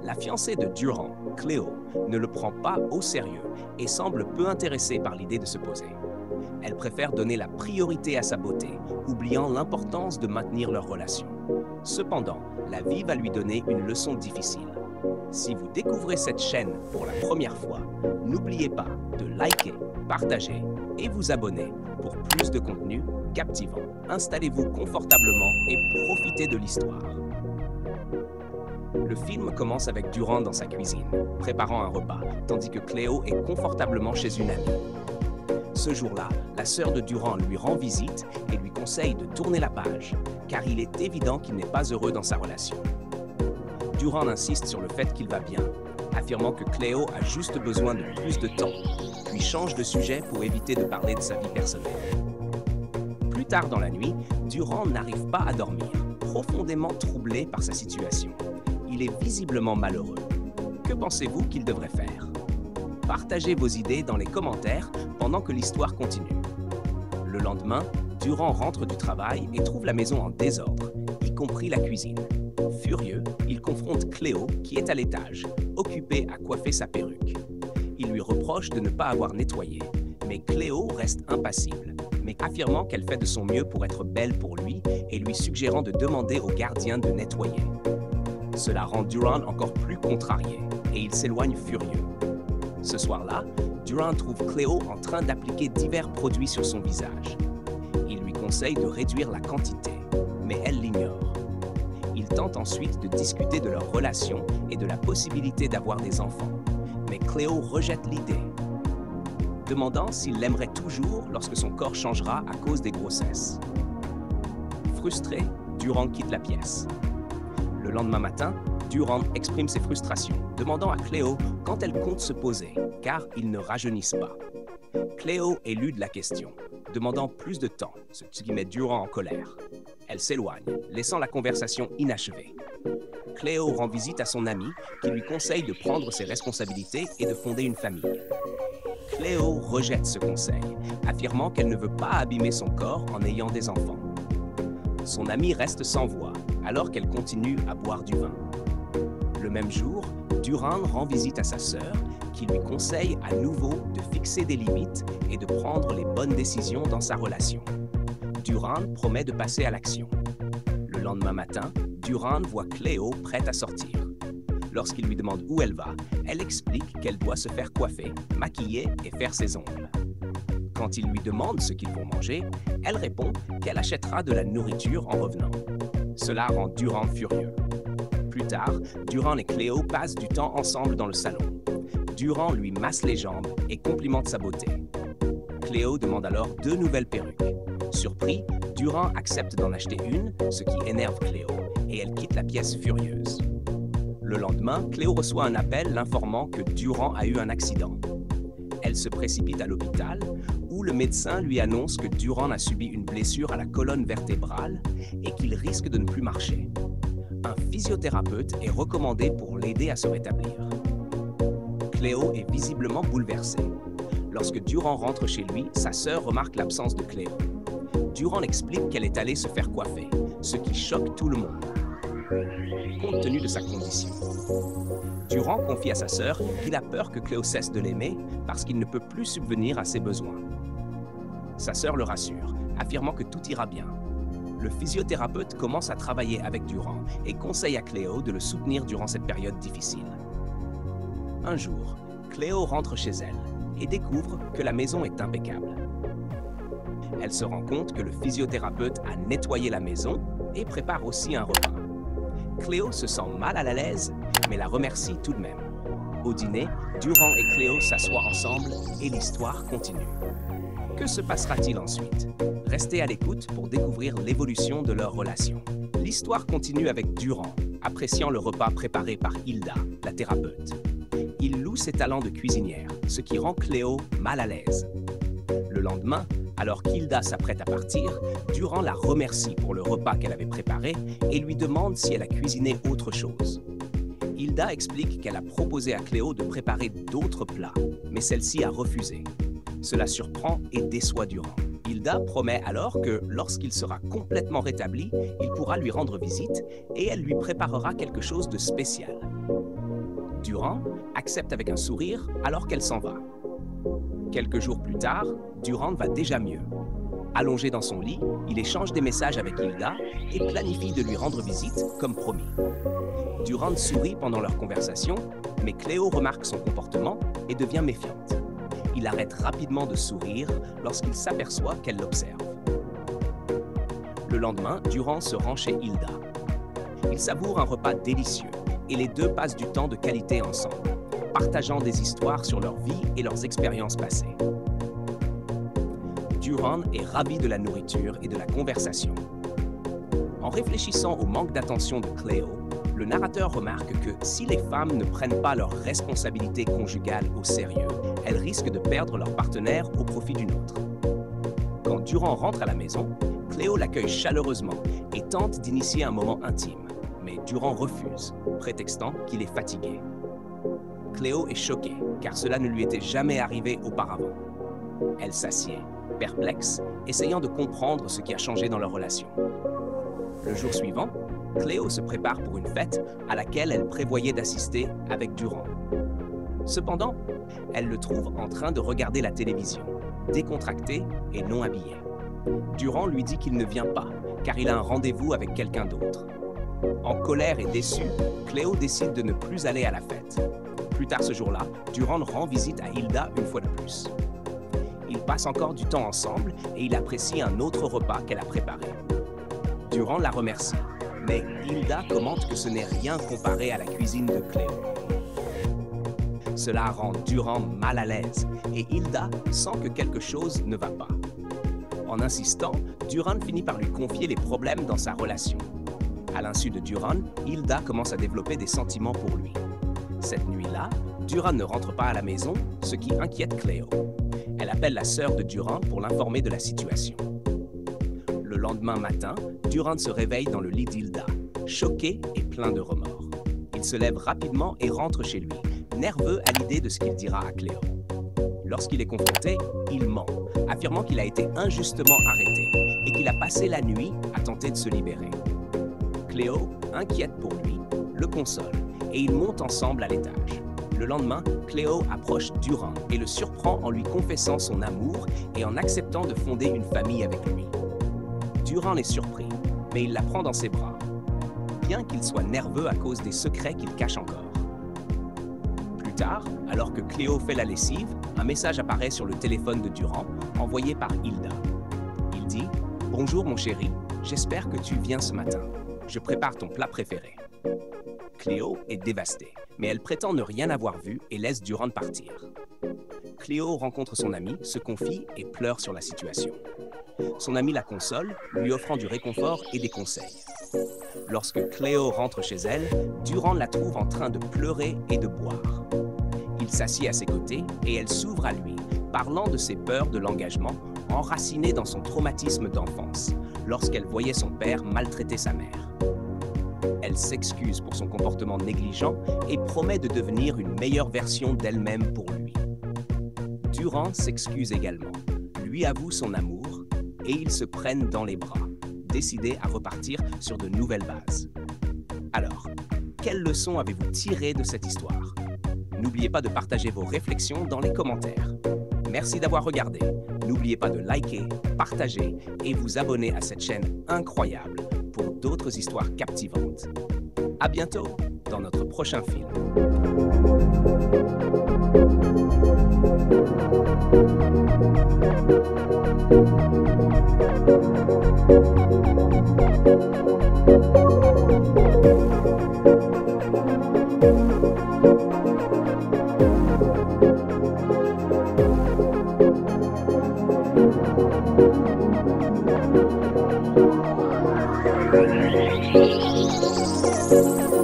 La fiancée de Durand, Cléo, ne le prend pas au sérieux et semble peu intéressée par l'idée de se poser. Elle préfère donner la priorité à sa beauté, oubliant l'importance de maintenir leur relation. Cependant, la vie va lui donner une leçon difficile. Si vous découvrez cette chaîne pour la première fois, n'oubliez pas de liker, partager et vous abonner pour plus de contenu captivant. Installez-vous confortablement et profitez de l'histoire. Le film commence avec Durand dans sa cuisine, préparant un repas, tandis que Cléo est confortablement chez une amie. Ce jour-là, la sœur de Durand lui rend visite et lui conseille de tourner la page, car il est évident qu'il n'est pas heureux dans sa relation. Durand insiste sur le fait qu'il va bien, affirmant que Cléo a juste besoin de plus de temps, puis change de sujet pour éviter de parler de sa vie personnelle. Plus tard dans la nuit, Durand n'arrive pas à dormir, profondément troublé par sa situation. Il est visiblement malheureux. Que pensez-vous qu'il devrait faire? Partagez vos idées dans les commentaires pendant que l'histoire continue. Le lendemain, Durand rentre du travail et trouve la maison en désordre, y compris la cuisine. Furieux, il confronte Cléo, qui est à l'étage, occupée à coiffer sa perruque. Il lui reproche de ne pas avoir nettoyé, mais Cléo reste impassible, mais affirmant qu'elle fait de son mieux pour être belle pour lui et lui suggérant de demander au gardien de nettoyer. Cela rend Durand encore plus contrarié et il s'éloigne furieux. Ce soir-là, Durand trouve Cléo en train d'appliquer divers produits sur son visage. Il lui conseille de réduire la quantité, mais elle l'ignore. Il tente ensuite de discuter de leur relation et de la possibilité d'avoir des enfants, mais Cléo rejette l'idée, demandant s'il l'aimerait toujours lorsque son corps changera à cause des grossesses. Frustré, Durand quitte la pièce. Le lendemain matin, Durand exprime ses frustrations, demandant à Cléo quand elle compte se poser, car ils ne rajeunissent pas. Cléo élude la question, demandant plus de temps, ce qui met Durand en colère. Elle s'éloigne, laissant la conversation inachevée. Cléo rend visite à son ami, qui lui conseille de prendre ses responsabilités et de fonder une famille. Cléo rejette ce conseil, affirmant qu'elle ne veut pas abîmer son corps en ayant des enfants. Son amie reste sans voix, alors qu'elle continue à boire du vin. Le même jour, Durand rend visite à sa sœur, qui lui conseille à nouveau de fixer des limites et de prendre les bonnes décisions dans sa relation. Durand promet de passer à l'action. Le lendemain matin, Durand voit Cléo prête à sortir. Lorsqu'il lui demande où elle va, elle explique qu'elle doit se faire coiffer, maquiller et faire ses ongles. Quand il lui demande ce qu'ils vont manger, elle répond qu'elle achètera de la nourriture en revenant. Cela rend Durand furieux. Plus tard, Durand et Cléo passent du temps ensemble dans le salon. Durand lui masse les jambes et complimente sa beauté. Cléo demande alors 2 nouvelles perruques. Surpris, Durand accepte d'en acheter une, ce qui énerve Cléo, et elle quitte la pièce furieuse. Le lendemain, Cléo reçoit un appel l'informant que Durand a eu un accident. Elle se précipite à l'hôpital, où le médecin lui annonce que Durand a subi une blessure à la colonne vertébrale et qu'il risque de ne plus marcher. Un physiothérapeute est recommandé pour l'aider à se rétablir. Cléo est visiblement bouleversée. Lorsque Durand rentre chez lui, sa sœur remarque l'absence de Cléo. Durand explique qu'elle est allée se faire coiffer, ce qui choque tout le monde, compte tenu de sa condition. Durand confie à sa sœur qu'il a peur que Cléo cesse de l'aimer parce qu'il ne peut plus subvenir à ses besoins. Sa sœur le rassure, affirmant que tout ira bien. Le physiothérapeute commence à travailler avec Durand et conseille à Cléo de le soutenir durant cette période difficile. Un jour, Cléo rentre chez elle et découvre que la maison est impeccable. Elle se rend compte que le physiothérapeute a nettoyé la maison et prépare aussi un repas. Cléo se sent mal à l'aise, mais la remercie tout de même. Au dîner, Durand et Cléo s'assoient ensemble et l'histoire continue. Que se passera-t-il ensuite? Restez à l'écoute pour découvrir l'évolution de leur relation. L'histoire continue avec Durand, appréciant le repas préparé par Hilda, la thérapeute. Il loue ses talents de cuisinière, ce qui rend Cléo mal à l'aise. Le lendemain, alors qu'Hilda s'apprête à partir, Durand la remercie pour le repas qu'elle avait préparé et lui demande si elle a cuisiné autre chose. Hilda explique qu'elle a proposé à Cléo de préparer d'autres plats, mais celle-ci a refusé. Cela surprend et déçoit Durand. Hilda promet alors que, lorsqu'il sera complètement rétabli, il pourra lui rendre visite et elle lui préparera quelque chose de spécial. Durand accepte avec un sourire alors qu'elle s'en va. Quelques jours plus tard, Durand va déjà mieux. Allongé dans son lit, il échange des messages avec Hilda et planifie de lui rendre visite comme promis. Durand sourit pendant leur conversation, mais Cleo remarque son comportement et devient méfiante. Il arrête rapidement de sourire lorsqu'il s'aperçoit qu'elle l'observe. Le lendemain, Durand se rend chez Hilda. Ils savourent un repas délicieux et les deux passent du temps de qualité ensemble, partageant des histoires sur leur vie et leurs expériences passées. Durand est ravi de la nourriture et de la conversation. En réfléchissant au manque d'attention de Cleo, le narrateur remarque que si les femmes ne prennent pas leurs responsabilités conjugales au sérieux, elles risquent de perdre leur partenaire au profit d'une autre. Quand Durand rentre à la maison, Cleo l'accueille chaleureusement et tente d'initier un moment intime, mais Durand refuse, prétextant qu'il est fatigué. Cleo est choquée, car cela ne lui était jamais arrivé auparavant. Elle s'assied, perplexe, essayant de comprendre ce qui a changé dans leur relation. Le jour suivant, Cleo se prépare pour une fête à laquelle elle prévoyait d'assister avec Durand. Cependant, elle le trouve en train de regarder la télévision, décontracté et non habillé. Durand lui dit qu'il ne vient pas, car il a un rendez-vous avec quelqu'un d'autre. En colère et déçue, Cleo décide de ne plus aller à la fête. Plus tard ce jour-là, Durand rend visite à Hilda une fois de plus. Ils passent encore du temps ensemble et il apprécie un autre repas qu'elle a préparé. Durand la remercie, mais Hilda commente que ce n'est rien comparé à la cuisine de Cleo. Cela rend Durand mal à l'aise et Hilda sent que quelque chose ne va pas. En insistant, Durand finit par lui confier les problèmes dans sa relation. À l'insu de Durand, Hilda commence à développer des sentiments pour lui. Cette nuit-là, Durand ne rentre pas à la maison, ce qui inquiète Cleo. Elle appelle la sœur de Durand pour l'informer de la situation. Le lendemain matin, Durand se réveille dans le lit d'Hilda, choqué et plein de remords. Il se lève rapidement et rentre chez lui, nerveux à l'idée de ce qu'il dira à Cleo. Lorsqu'il est confronté, il ment, affirmant qu'il a été injustement arrêté et qu'il a passé la nuit à tenter de se libérer. Cleo, inquiète pour lui, le console et ils montent ensemble à l'étage. Le lendemain, Cleo approche Durand et le surprend en lui confessant son amour et en acceptant de fonder une famille avec lui. Durand est surpris, mais il la prend dans ses bras, bien qu'il soit nerveux à cause des secrets qu'il cache encore. Plus tard, alors que Cleo fait la lessive, un message apparaît sur le téléphone de Durand, envoyé par Hilda. Il dit « Bonjour mon chéri, j'espère que tu viens ce matin. Je prépare ton plat préféré. » Cleo est dévastée, mais elle prétend ne rien avoir vu et laisse Durand partir. Cleo rencontre son ami, se confie et pleure sur la situation. Son ami la console, lui offrant du réconfort et des conseils. Lorsque Cleo rentre chez elle, Durand la trouve en train de pleurer et de boire. Il s'assied à ses côtés et elle s'ouvre à lui, parlant de ses peurs de l'engagement, enracinées dans son traumatisme d'enfance, lorsqu'elle voyait son père maltraiter sa mère. Elle s'excuse pour son comportement négligent et promet de devenir une meilleure version d'elle-même pour lui. Durand s'excuse également, lui avoue son amour et ils se prennent dans les bras, décidés à repartir sur de nouvelles bases. Alors, quelles leçons avez-vous tirées de cette histoire? N'oubliez pas de partager vos réflexions dans les commentaires. Merci d'avoir regardé. N'oubliez pas de liker, partager et vous abonner à cette chaîne incroyable pour d'autres histoires captivantes. À bientôt dans notre prochain film. Thank you.